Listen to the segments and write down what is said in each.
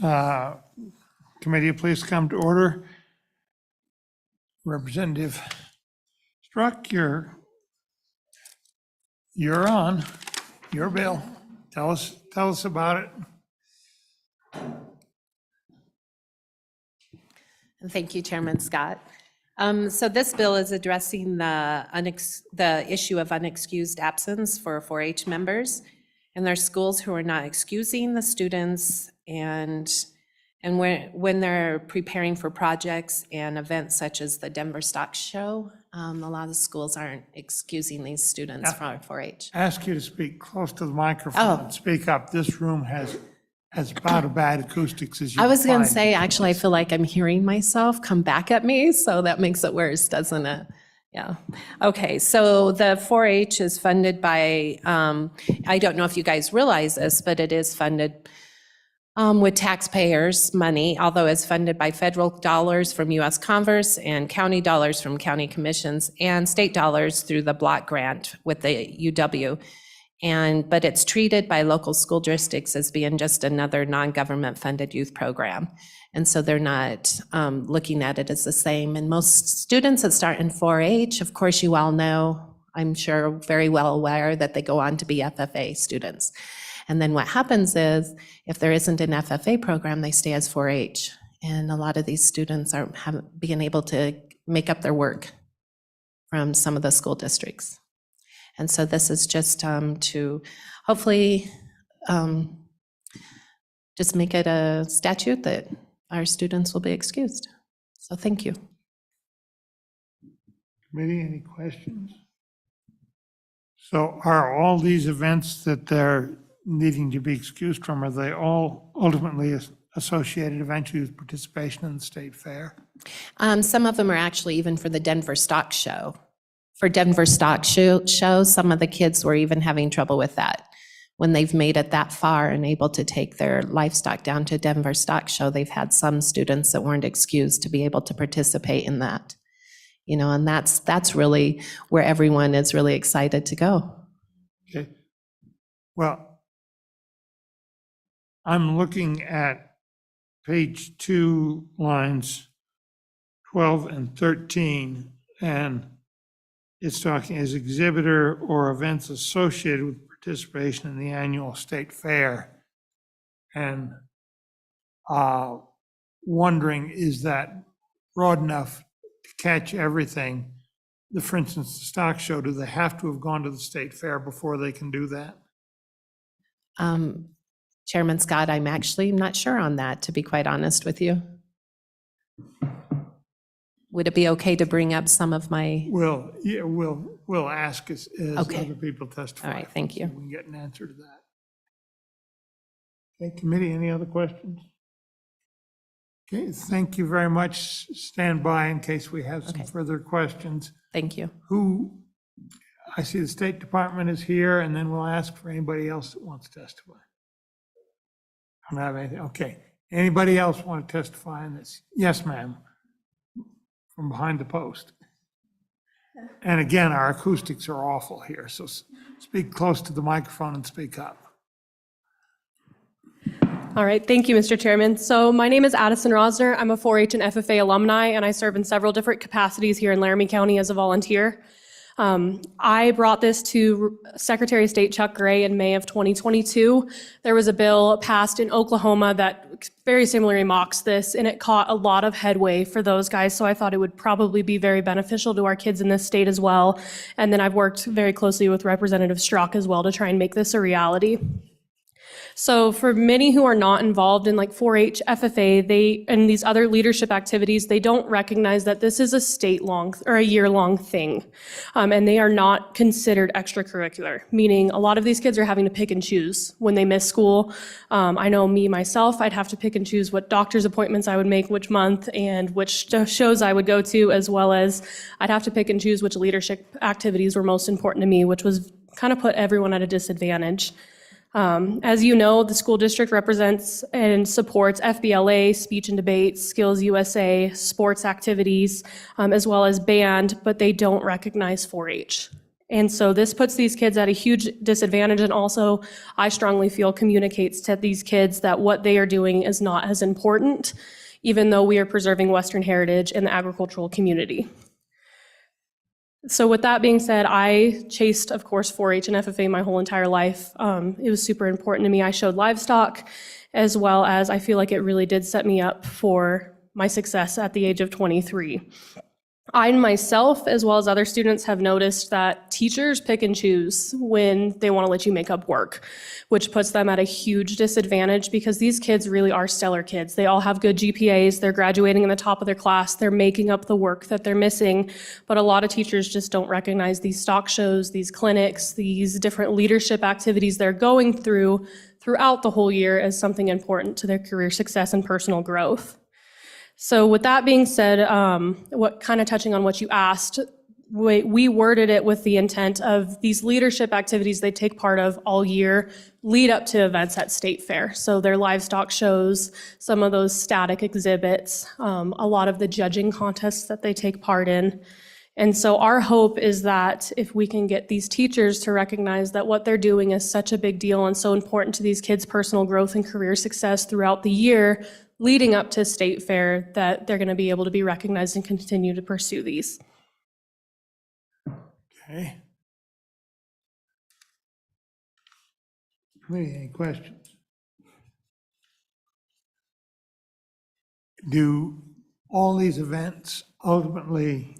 Committee, please come to order. Representative Struck, you're on. Your bill. Tell us about it. Thank you, Chairman Scott. So this bill is addressing the issue of unexcused absence for 4-H members in their schools who are not excusing the students and when they're preparing for projects and events such as the Denver Stock Show, a lot of schools aren't excusing these students from 4-H. Ask you to speak close to the microphone and speak up. This room has about as bad acoustics as you I was going to find. say, actually, I feel like I'm hearing myself come back at me, so that makes it worse, doesn't it? Yeah. Okay, so the 4-H is funded by, I don't know if you guys realize this, but it is funded with taxpayers' money, although it's funded by federal dollars from U.S. Converse and county dollars from county commissions and state dollars through the block grant with the UW. But it's treated by local school districts as being just another non-government funded youth program. And so they're not looking at it as the same. And most students that start in 4-H, of course, you all know, I'm sure very well aware that they go on to be FFA students. And then what happens is, if there isn't an FFA program, they stay as 4-H. And a lot of these students haven't been able to make up their work from some of the school districts. And so this is just to hopefully just make it a statute that our students will be excused. So thank you. Committee, any questions? So are all these events that they're needing to be excused from, are they all ultimately associated eventually with participation in the state fair? Some of them are actually even for the Denver Stock Show. For Denver Stock Show, some of the kids were even having trouble with that. When they've made it that far and able to take their livestock down to Denver Stock Show, they've had some students that weren't excused to be able to participate in that. You know, and that's really where everyone is really excited to go. Okay. Well, I'm looking at page 2, lines 12 and 13, and it's talking as exhibitor or events associated with participation in the annual state fair. And wondering, is that broad enough to catch everything? For instance, the stock show, do they have to have gone to the state fair before they can do that? Chairman Scott, I'm actually not sure on that, to be quite honest with you. Would it be okay to bring up some of my? We'll ask as Okay. other people testify. All right, thank you. We can get an answer to that. Okay, committee, any other questions? Okay, thank you very much. Stand by in case we have some Okay. further questions. Thank you. I see the State Department is here, and then we'll ask for anybody else that wants to testify. I don't have anything. Okay. Anybody else want to testify on this? Yes, ma'am. From behind the post. And again, our acoustics are awful here, so speak close to the microphone and speak up. All right, thank you, Mr. Chairman. So my name is Addison Rosner. I'm a 4-H and FFA alumni, and I serve in several different capacities here in Laramie County as a volunteer. I brought this to Secretary of State Chuck Gray in May of 2022. There was a bill passed in Oklahoma that very similarly mocks this, and it caught a lot of headway for those guys, so I thought it would probably be very beneficial to our kids in this state as well. And then I've worked very closely with Representative Strzok as well to try and make this a reality. So for many who are not involved in like 4-H, FFA, and these other leadership activities, they don't recognize that this is a state-long or a year-long thing. And they are not considered extracurricular, meaning a lot of these kids are having to pick and choose when they miss school. I know me, myself, I'd have to pick and choose what doctor's appointments I would make which month and which shows I would go to, as well as I'd have to pick and choose which leadership activities were most important to me, which was kind of put everyone at a disadvantage. As you know, the school district represents and supports FBLA, speech and debate, Skills USA, sports activities, as well as band, but they don't recognize 4-H. And so this puts these kids at a huge disadvantage, and also I strongly feel communicates to these kids that what they are doing is not as important, even though we are preserving Western heritage in the agricultural community. So with that being said, I chased, of course, 4-H and FFA my whole entire life. It was super important to me. I showed livestock, as well as I feel like it really did set me up for my success at the age of 23. I myself, as well as other students, have noticed that teachers pick and choose when they want to let you make up work, which puts them at a huge disadvantage because these kids really are stellar kids. They all have good GPAs, they're graduating in the top of their class, they're making up the work that they're missing, but a lot of teachers just don't recognize these stock shows, these clinics, these different leadership activities they're going throughout the whole year as something important to their career success and personal growth. So with that being said, what kind of touching on what you asked, we worded it with the intent of these leadership activities they take part of all year lead up to events at State Fair. So their livestock shows, some of those static exhibits, a lot of the judging contests that they take part in. And so our hope is that if we can get these teachers to recognize that what they're doing is such a big deal and so important to these kids' personal growth and career success throughout the year, leading up to State Fair, that they're going to be able to be recognized and continue to pursue these. Okay. Any questions? Do all these events ultimately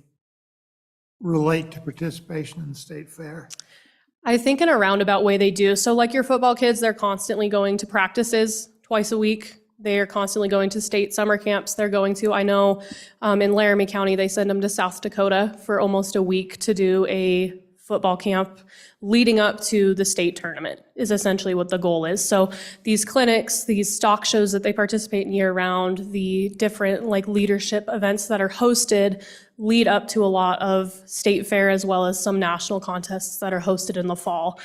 relate to participation in the State Fair? I think in a roundabout way they do. So like your football kids, they're constantly going to practices twice a week. They are constantly going to state summer camps. They're going to, I know in Laramie County, they send them to South Dakota for almost a week to do a football camp leading up to the state tournament is essentially what the goal is. So these clinics, these stock shows that they participate in year round, the different like leadership events that are hosted lead up to a lot of State Fair as well as some national contests that are hosted in the fall.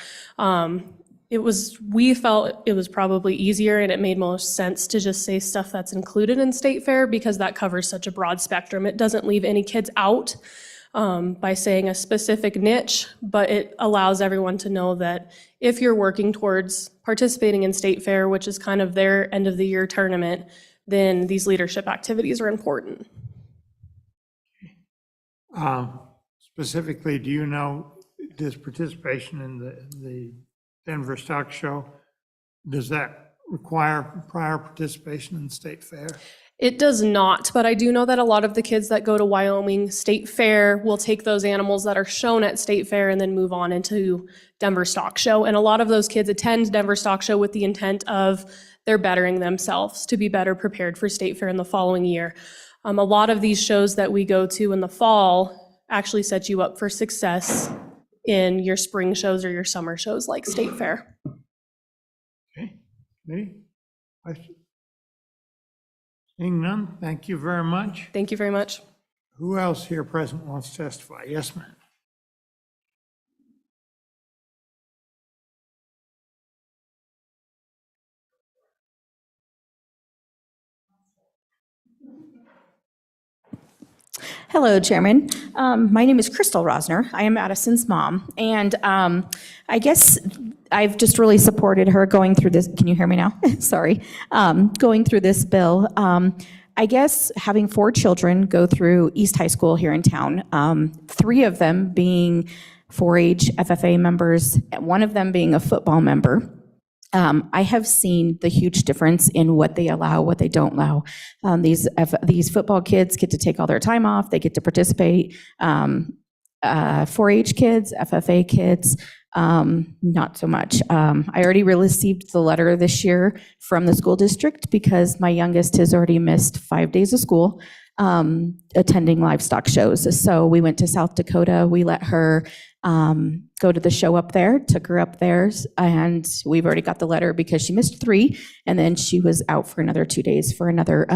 We felt it was probably easier and it made most sense to just say stuff that's included in State Fair because that covers such a broad spectrum. It doesn't leave any kids out by saying a specific niche, but it allows everyone to know that if you're working towards participating in State Fair, which is kind of their end of the year tournament, then these leadership activities are important. Specifically, do you know, does participation in the Denver Stock Show, does that require prior participation in the State Fair? It does not, but I do know that a lot of the kids that go to Wyoming State Fair will take those animals that are shown at State Fair and then move on into Denver Stock Show. And a lot of those kids attend Denver Stock Show with the intent of they're bettering themselves to be better prepared for State Fair in the following year. A lot of these shows that we go to in the fall actually set you up for success in your spring shows or your summer shows like State Fair. Okay, any questions? Seeing none, thank you very much. Thank you very much. Who else here present wants to testify? Yes, ma'am. Hello, Chairman. My name is Crystal Rosner. I am Addison's mom, and I guess I've just really supported her going through this. Can you hear me now? Sorry. Going through this bill. I guess having 4 children go through East High School here in town, 3 of them being 4-H FFA members, one of them being a football member. I have seen the huge difference in what they allow, what they don't allow. These football kids get to take all their time off. They get to participate. 4-H kids, FFA kids, not so much. I already received the letter this year from the school district because my youngest has already missed 5 days of school attending livestock shows. So we went to South Dakota. We let her go to the show up there, took her up there, and we've already got the letter because she missed 3, and then she was out for another 2 days for another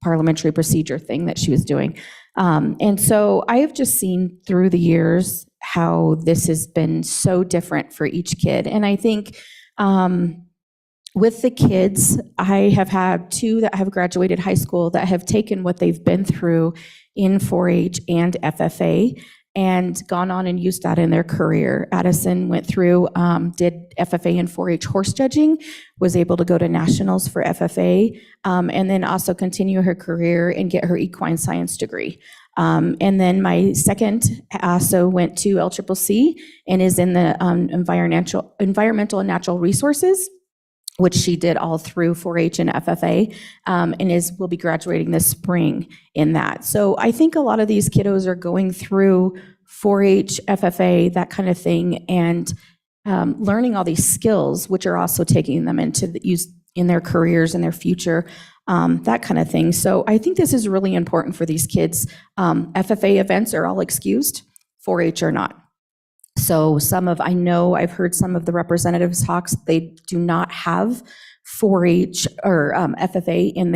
parliamentary procedure thing that she was doing. And so I have just seen through the years how this has been so different for each kid. And I think with the kids, I have had 2 that have graduated high school that have taken what they've been through in 4-H and FFA and gone on and used that in their career. Addison went through, did FFA and 4-H horse judging, was able to go to nationals for FFA, and then also continue her career and get her equine science degree. And then my second also went to LCCC and is in the environmental and natural resources, which she did all through 4-H and FFA, and will be graduating this spring in that. So I think a lot of these kiddos are going through 4-H, FFA, that kind of thing, and learning all these skills, which are also taking them into the use in their careers and their future, that kind of thing. So I think this is really important for these kids. FFA events are all excused, 4-H are not. So I know I've heard some of the representatives talks, they do not have 4-H or FFA in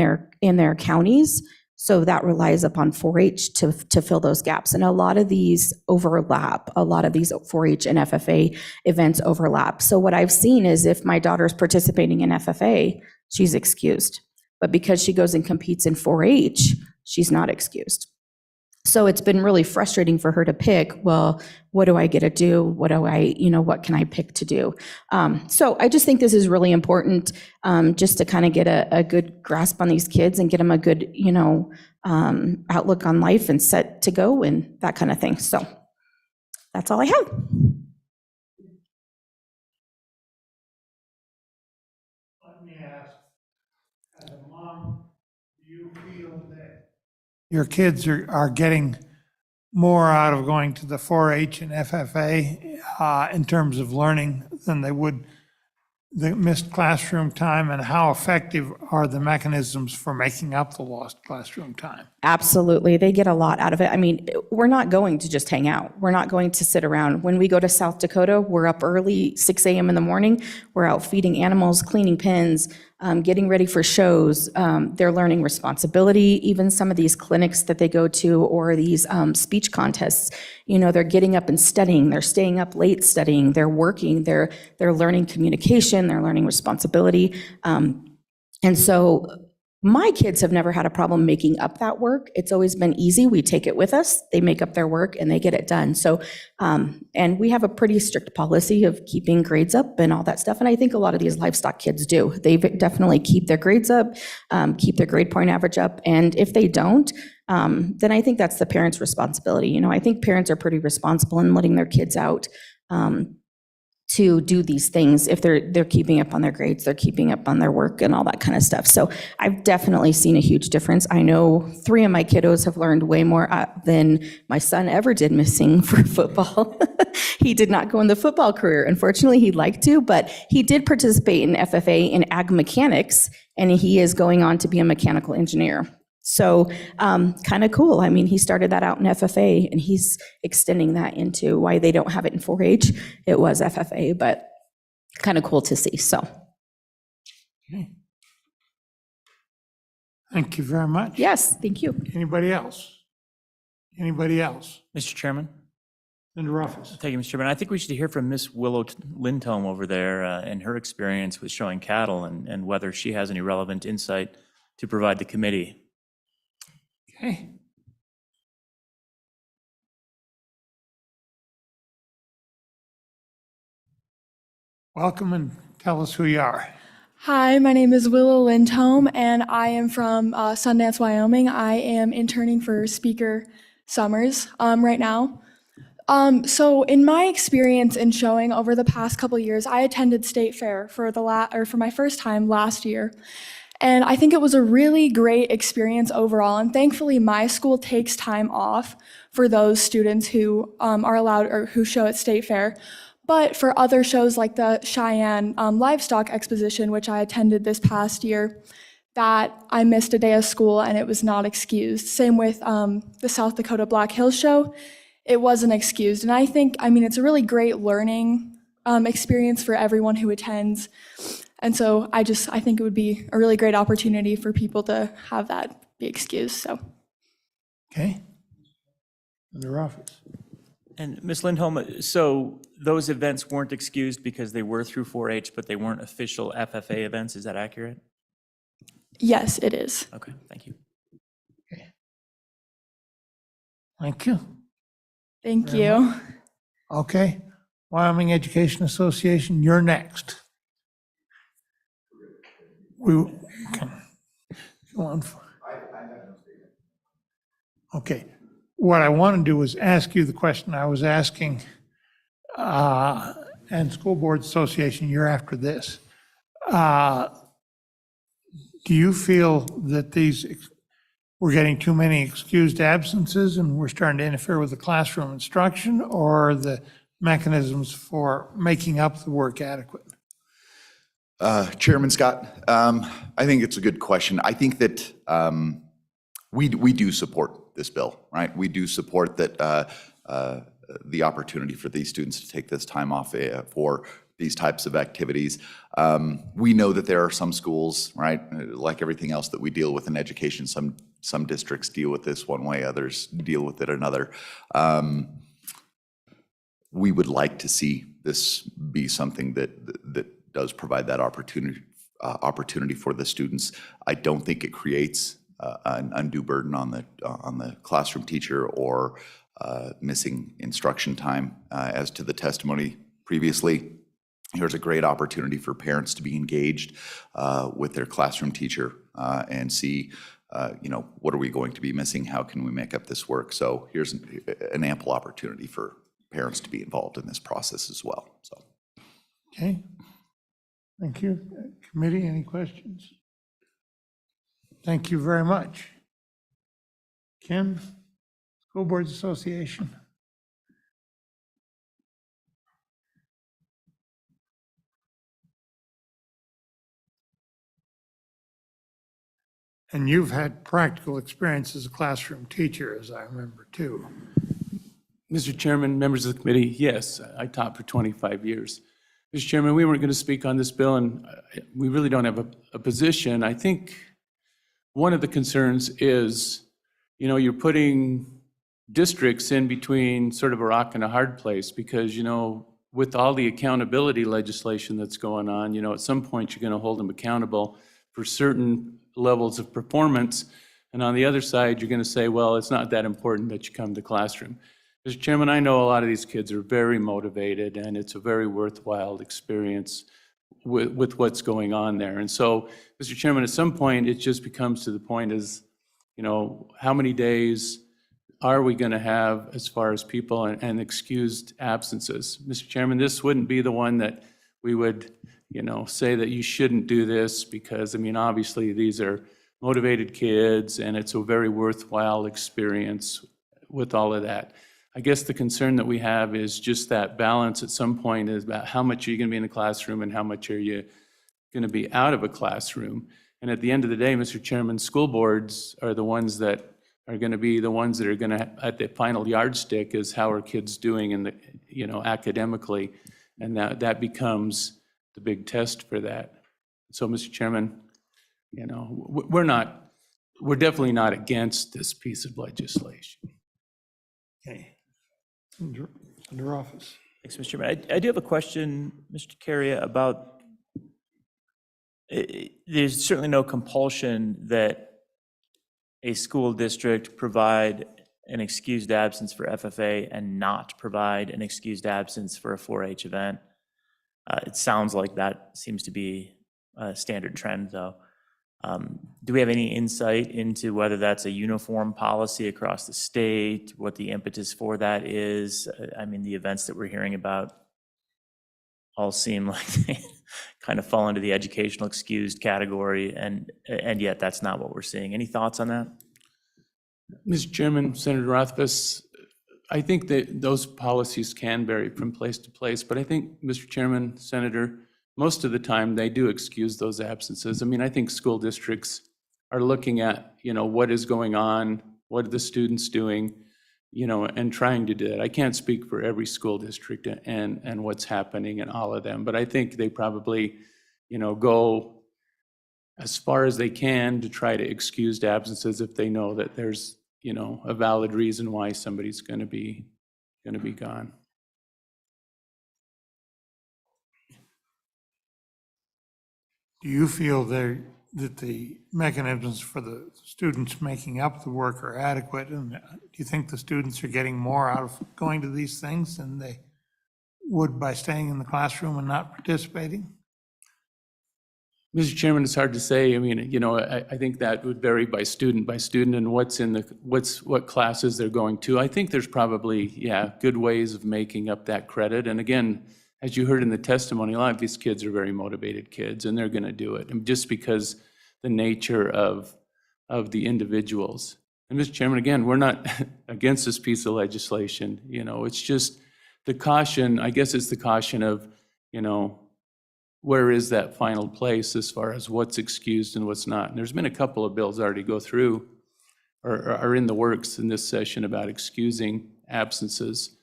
their counties. So that relies upon 4-H to fill those gaps. And a lot of these overlap, a lot of these 4-H and FFA events overlap. So what I've seen is if my daughter's participating in FFA, she's excused. But because she goes and competes in 4-H, she's not excused. So it's been really frustrating for her to pick, well, what do I get to do? What can I pick to do? So I just think this is really important, just to kind of get a good grasp on these kids and get them a good, outlook on life and set to go and that kind of thing. So that's all I have. Let me ask, as a mom, do you feel that your kids are getting more out of going to the 4-H and FFA in terms of learning than they would the missed classroom time, and how effective are the mechanisms for making up the lost classroom time? Absolutely. They get a lot out of it. I mean, we're not going to just hang out. We're not going to sit around. When we go to South Dakota, we're up early, 6 a.m. in the morning. We're out feeding animals, cleaning pens, getting ready for shows. They're learning responsibility. Even some of these clinics that they go to, or these speech contests, they're getting up and studying. They're staying up late studying. They're working. They're learning communication. They're learning responsibility. And so my kids have never had a problem making up that work. It's always been easy. We take it with us. They make up their work and they get it done. So, and we have a pretty strict policy of keeping grades up and all that stuff. And I think a lot of these livestock kids do. They definitely keep their grades up, keep their grade point average up. And if they don't, then I think that's the parents' responsibility. I think parents are pretty responsible in letting their kids out to do these things. If they're keeping up on their grades, they're keeping up on their work and all that kind of stuff. So I've definitely seen a huge difference. I know 3 of my kiddos have learned way more than my son ever did missing for football. He did not go in the football career. Unfortunately, he'd like to, but he did participate in FFA in ag mechanics, and he is going on to be a mechanical engineer. So kind of cool. I mean, he started that out in FFA, and he's extending that into why they don't have it in 4-H. It was FFA, but kind of cool to see. So. Okay. Thank you very much. Yes, thank you. Anybody else? Anybody else? Mr. Chairman. Senator Ruffus. Thank you, Mr. Chairman. I think we should hear from Miss Willow Lindholm over there and her experience with showing cattle, and whether she has any relevant insight to provide the committee. Okay. Welcome, and tell us who you are. Hi, my name is Willow Lindholm, and I am from Sundance, Wyoming. I am interning for Speaker Summers right now. So in my experience in showing over the past couple years, I attended State Fair for my first time last year. And I think it was a really great experience overall. And thankfully, my school takes time off for those students who are allowed or who show at State Fair. But for other shows like the Cheyenne Livestock Exposition, which I attended this past year, that I missed a day of school and it was not excused. Same with the South Dakota Black Hills Show. It wasn't excused. And I think, it's a really great learning experience for everyone who attends. And so I think it would be a really great opportunity for people to have that be excused, so. Okay. Senator Ruffus. And Ms. Lindholm, so those events weren't excused because they were through 4-H, but they weren't official FFA events, is that accurate? Yes, it is. Okay, thank you. Okay. Thank you. Thank you. Okay. Wyoming Education Association, you're next. We, okay. Go on. Okay. What I want to do is ask you the question I was asking, and School Board Association, you're after this. Do you feel that we're getting too many excused absences and we're starting to interfere with the classroom instruction, or the mechanisms for making up the work adequate? Chairman Scott, I think it's a good question. I think that we do support this bill, right? We do support that the opportunity for these students to take this time off for these types of activities. We know that there are some schools, right, like everything else that we deal with in education, some districts deal with this one way, others deal with it another. We would like to see this be something that does provide that opportunity for the students. I don't think it creates an undue burden on the classroom teacher or missing instruction time. As to the testimony previously, here's a great opportunity for parents to be engaged with their classroom teacher and see, what are we going to be missing? How can we make up this work? So here's an ample opportunity for parents to be involved in this process as well. So. Okay. Thank you. Committee, any questions? Thank you very much. Kim, School Boards Association. And you've had practical experience as a classroom teacher, as I remember, too. Mr. Chairman, members of the committee, yes, I taught for 25 years. Mr. Chairman, we weren't going to speak on this bill, and we really don't have a position. I think one of the concerns is, you're putting districts in between sort of a rock and a hard place because, with all the accountability legislation that's going on, at some point you're going to hold them accountable for certain levels of performance. And on the other side, you're going to say, well, it's not that important that you come to classroom. Mr. Chairman, I know a lot of these kids are very motivated, and it's a very worthwhile experience with what's going on there. And so, Mr. Chairman, at some point, it just becomes to the point is, how many days are we going to have as far as people and excused absences? Mr. Chairman, this wouldn't be the one that we would, say that you shouldn't do this because, obviously these are motivated kids and it's a very worthwhile experience with all of that. I guess the concern that we have is just that balance at some point is about how much are you going to be in the classroom and how much are you going to be out of a classroom. And at the end of the day, Mr. Chairman, school boards are the ones that are going to be the ones that are going to, at the final yardstick, is how are kids doing in the, academically, and that becomes the big test for that. So, Mr. Chairman, we're definitely not against this piece of legislation. Okay. Under office. Thanks, Mr. Chairman. I do have a question, Mr. Carrier, about, there's certainly no compulsion that a school district provide an excused absence for FFA and not provide an excused absence for a 4-H event. It sounds like that seems to be a standard trend, though. Do we have any insight into whether that's a uniform policy across the state, what the impetus for that is? The events that we're hearing about all seem like they kind of fall into the educational excused category, and yet that's not what we're seeing. Any thoughts on that? Mr. Chairman, Senator Rothfuss, I think that those policies can vary from place to place, but I think, Mr. Chairman, Senator, most of the time they do excuse those absences. I think school districts are looking at, what is going on, what are the students doing, and trying to do that. I can't speak for every school district and what's happening in all of them, but I think they probably, go as far as they can to try to excuse absences if they know that there's, a valid reason why somebody's going to be gone. Do you feel that the mechanisms for the students making up the work are adequate? And do you think the students are getting more out of going to these things than they would by staying in the classroom and not participating? Mr. Chairman, it's hard to say. I mean, you know, I think that would vary by student and what classes they're going to. I think there's probably, yeah, good ways of making up that credit. And again, as you heard in the testimony, a lot of these kids are very motivated kids, and they're going to do it. And just because the nature of the individuals. And Mr. Chairman, again, we're not against this piece of legislation. You know, it's just the caution, I guess it's the caution of, you know, where is that final place as far as what's excused and what's not? And there's been a couple of bills already go through or are in the works in this session about excusing absences.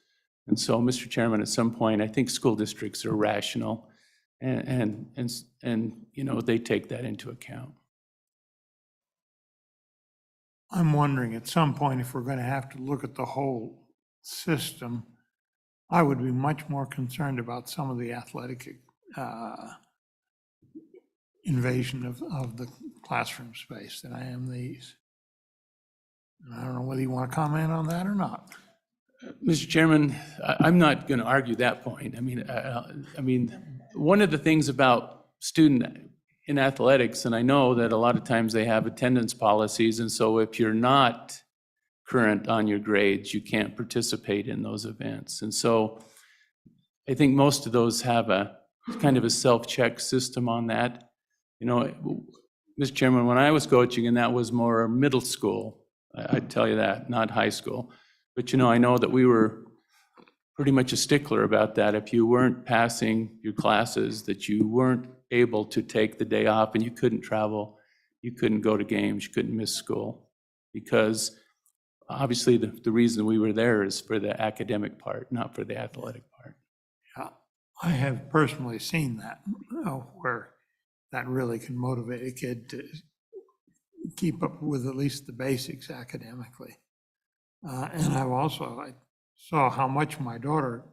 And so, Mr. Chairman, at some point, I think school districts are rational and you know, they take that into account. I'm wondering at some point if we're going to have to look at the whole system. I would be much more concerned about some of the athletic invasion of the classroom space than I am these. And I don't know whether you want to comment on that or not. Mr. Chairman, I'm not going to argue that point. I mean, one of the things about student in athletics, and I know that a lot of times they have attendance policies, and so if you're not current on your grades, you can't participate in those events. And so I think most of those have a kind of a self-check system on that. You know, Mr. Chairman, when I was coaching, and that was more middle school, I'd tell you that, not high school. But, you know, I know that we were pretty much a stickler about that. If you weren't passing your classes, that you weren't able to take the day off and you couldn't travel, you couldn't go to games, you couldn't miss school. Because obviously the reason we were there is for the academic part, not for the athletic part. Yeah, I have personally seen that, where that really can motivate a kid to keep up with at least the basics academically. And I saw how much my daughter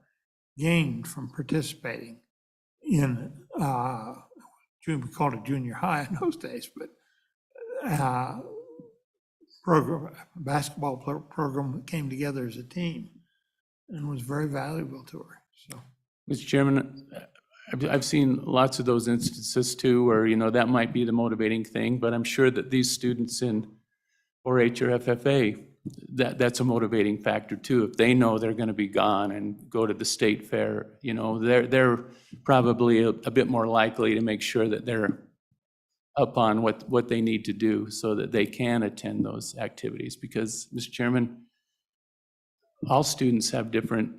gained from participating in, we called it junior high in those days, but basketball program that came together as a team and was very valuable to her, so. Mr. Chairman, I've seen lots of those instances too, where, you know, that might be the motivating thing, but I'm sure that these students in 4-H or FFA, that's a motivating factor too. If they know they're going to be gone and go to the state fair, you know, they're probably a bit more likely to make sure that they're up on what they need to do so that they can attend those activities. Because, Mr. Chairman, all students have different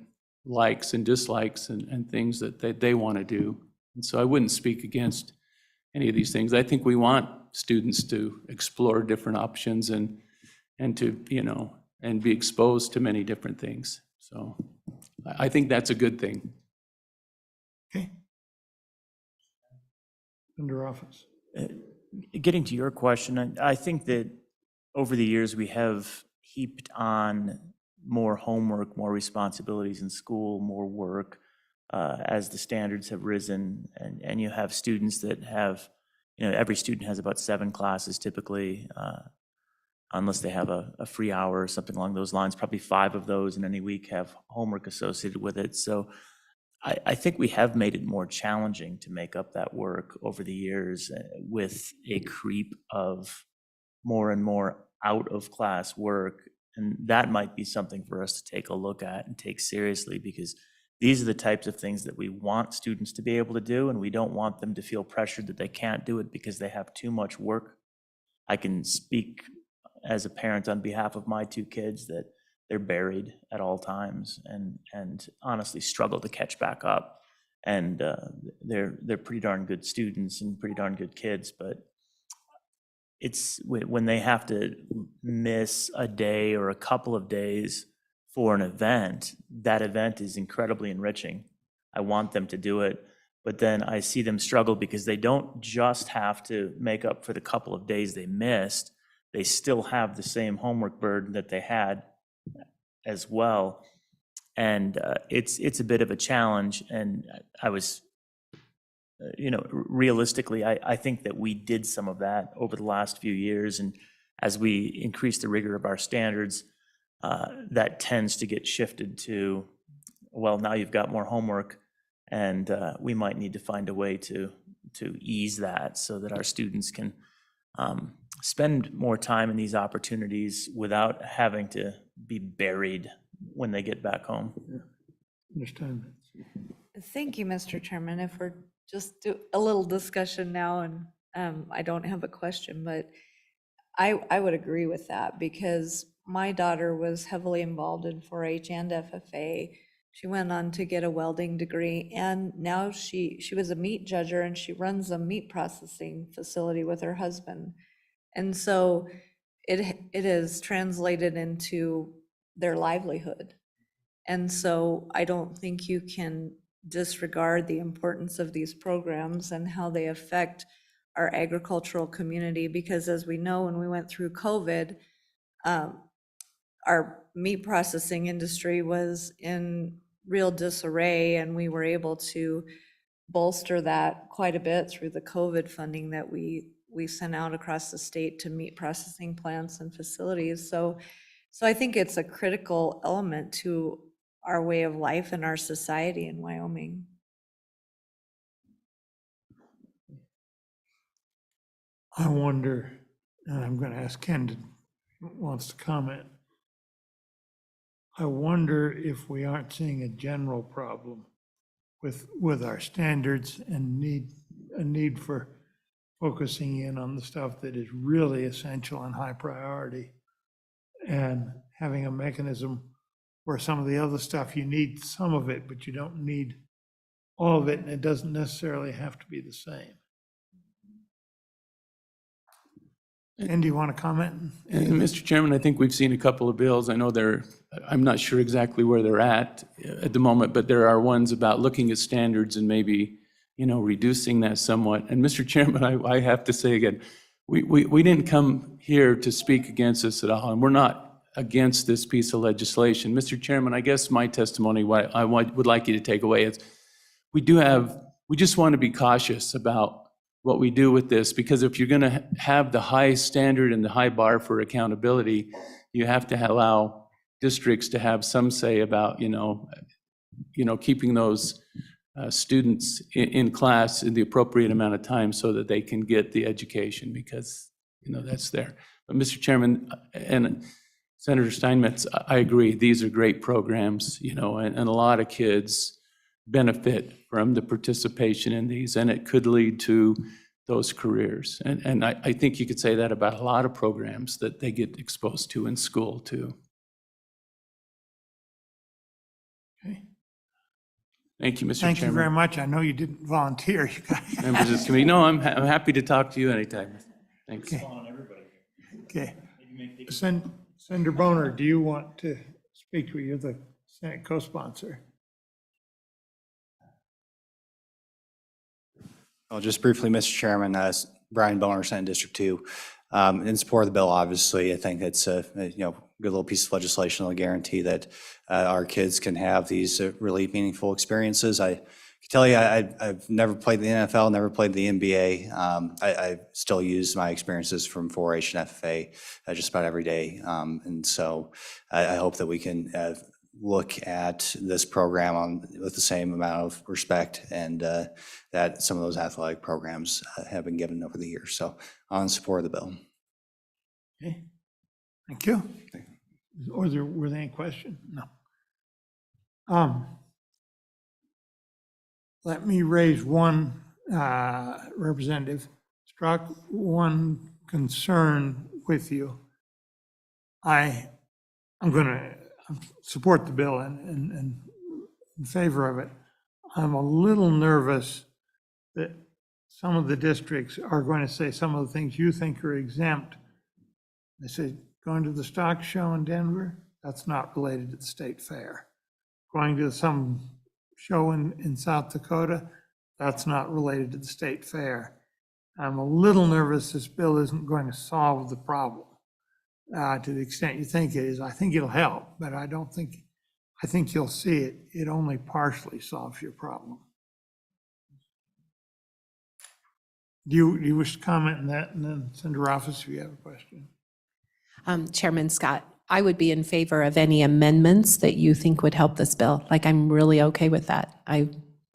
likes and dislikes and things that they want to do. And so I wouldn't speak against any of these things. I think we want students to explore different options and to, you know, and be exposed to many different things. So I think that's a good thing. Okay. Under office. Getting to your question, I think that over the years we have heaped on more homework, more responsibilities in school, more work as the standards have risen, and you have students that have, you know, every student has about 7 classes typically, unless they have a free hour or something along those lines. Probably 5 of those in any week have homework associated with it. So I think we have made it more challenging to make up that work over the years with a creep of more and more out of class work. And that might be something for us to take a look at and take seriously, because these are the types of things that we want students to be able to do, and we don't want them to feel pressured that they can't do it because they have too much work. I can speak as a parent on behalf of my 2 kids that they're buried at all times and honestly struggle to catch back up. And they're pretty darn good students and pretty darn good kids, but it's when they have to miss a day or a couple of days for an event, that event is incredibly enriching. I want them to do it, but then I see them struggle because they don't just have to make up for the couple of days they missed. They still have the same homework burden that they had as well. And it's a bit of a challenge. And I was realistically, I think that we did some of that over the last few years. And as we increase the rigor of our standards, that tends to get shifted to, well, now you've got more homework, and we might need to find a way to ease that so that our students can spend more time in these opportunities without having to be buried when they get back home. Understand. Thank you, Mr. Chairman. If we're just do a little discussion now, and I don't have a question, but I would agree with that because my daughter was heavily involved in 4-H and FFA. She went on to get a welding degree, and now she was a meat judger, and she runs a meat processing facility with her husband. And so it is translated into their livelihood. And so I don't think you can disregard the importance of these programs and how they affect our agricultural community, because as we know, when we went through COVID, our meat processing industry was in real disarray, and we were able to bolster that quite a bit through the COVID funding that we sent out across the state to meat processing plants and facilities. So I think it's a critical element to our way of life and our society in Wyoming. I wonder, and I'm going to ask Ken to, wants to comment. I wonder if we aren't seeing a general problem with our standards and a need for focusing in on the stuff that is really essential and high priority, and having a mechanism where some of the other stuff, you need some of it, but you don't need all of it, and it doesn't necessarily have to be the same. And do you want to comment? And Mr. Chairman, I think we've seen a couple of bills. I know I'm not sure exactly where they're at the moment, but there are ones about looking at standards and maybe, reducing that somewhat. And Mr. Chairman, I have to say again, we didn't come here to speak against this at all, and we're not against this piece of legislation. Mr. Chairman, I guess my testimony, what I would like you to take away is we just want to be cautious about what we do with this, because if you're going to have the high standard and the high bar for accountability, you have to allow districts to have some say about, keeping those students in class in the appropriate amount of time so that they can get the education, because, that's there. But Mr. Chairman and Senator Steinmetz, I agree, these are great programs, and a lot of kids benefit from the participation in these, and it could lead to those careers. And I think you could say that about a lot of programs that they get exposed to in school too. Okay. Thank you, Mr. Chairman. Thank you very much. I know you didn't volunteer. Members of the committee, no, I'm happy to talk to you anytime. Thanks. Okay. Senator Boner, do you want to speak to you? You're the Senate co-sponsor. Well, just briefly, Mr. Chairman, Brian Boner, Senate District 2. In support of the bill, obviously, I think it's a good little piece of legislation that'll guarantee that our kids can have these really meaningful experiences. I can tell you, I've never played the NFL, never played the NBA. I still use my experiences from 4-H and FFA just about every day. And so I hope that we can look at this program with the same amount of respect and that some of those athletic programs have been given over the years. So on support of the bill. Okay. Thank you. Or were there any questions? No. Let me raise one, Representative Strzok, one concern with you. I'm going to support the bill and in favor of it. I'm a little nervous that some of the districts are going to say some of the things you think are exempt. They say, going to the stock show in Denver, that's not related to the state fair. Going to some show in South Dakota, that's not related to the state fair. I'm a little nervous this bill isn't going to solve the problem to the extent you think it is. I think it'll help, but I think you'll see it only partially solves your problem. Do you wish to comment on that, and then Senator Office, if you have a question? Chairman Scott, I would be in favor of any amendments that you think would help this bill. Like, I'm really okay with that. I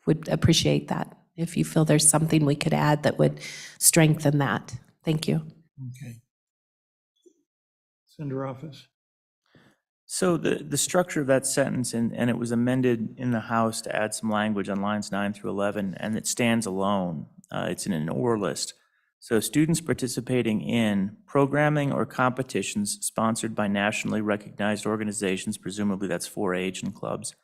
would appreciate that if you feel there's something we could add that would strengthen that. Thank you. Okay. Senator Office? So the structure of that sentence, and it was amended in the House to add some language on lines 9 through 11, and it stands alone. It's in an or list. So students participating in programming or competitions sponsored by nationally recognized organizations, presumably that's 4-H and clubs,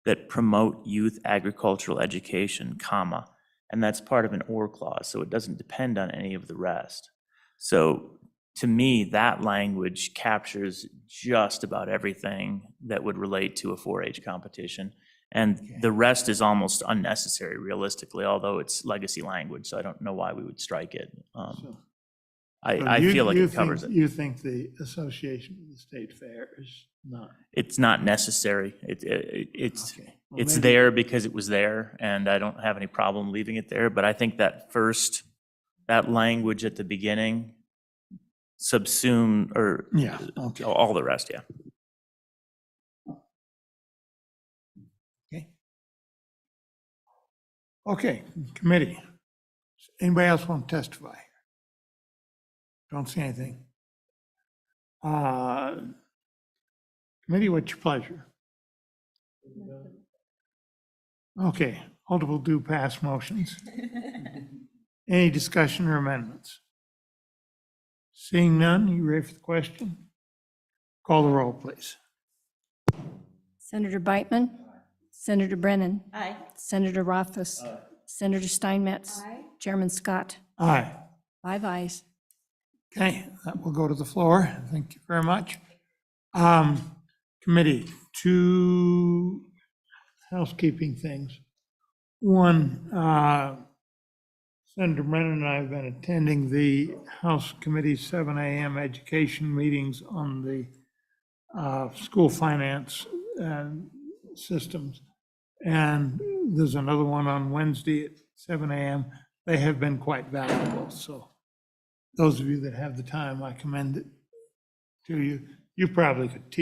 that promote youth agricultural education, comma, and that's part of an or clause, so it doesn't depend on any of the rest. So to me, that language captures just about everything that would relate to a 4-H competition. And the rest is almost unnecessary realistically, although it's legacy language, so I don't know why we would strike it. I feel like it covers it. You think the association with the state fair is not? It's not necessary. It's Okay. Well, it's maybe- there because it was there, and I don't have any problem leaving it there. But I think that language at the beginning subsume or Yeah, okay. all the rest, yeah. Okay, committee. Anybody else want to testify? Don't see anything. Committee, what's your pleasure? Okay, multiple do pass motions. Any discussion or amendments? Seeing none, you ready for the question? Call the roll, please. Senator Beitman? Senator Brennan? Aye. Senator Rothfuss? Senator Steinmetz? Chairman Scott? Aye. 5 ayes. Okay, that will go to the floor. Thank you very much. Committee, 2 housekeeping things. One, Senator Brennan and I have been attending the House Committee 7 a.m. education meetings on the school finance systems. And there's another one on Wednesday at 7 a.m. They have been quite valuable. So those of you that have the time, I commend it to you. You probably could teach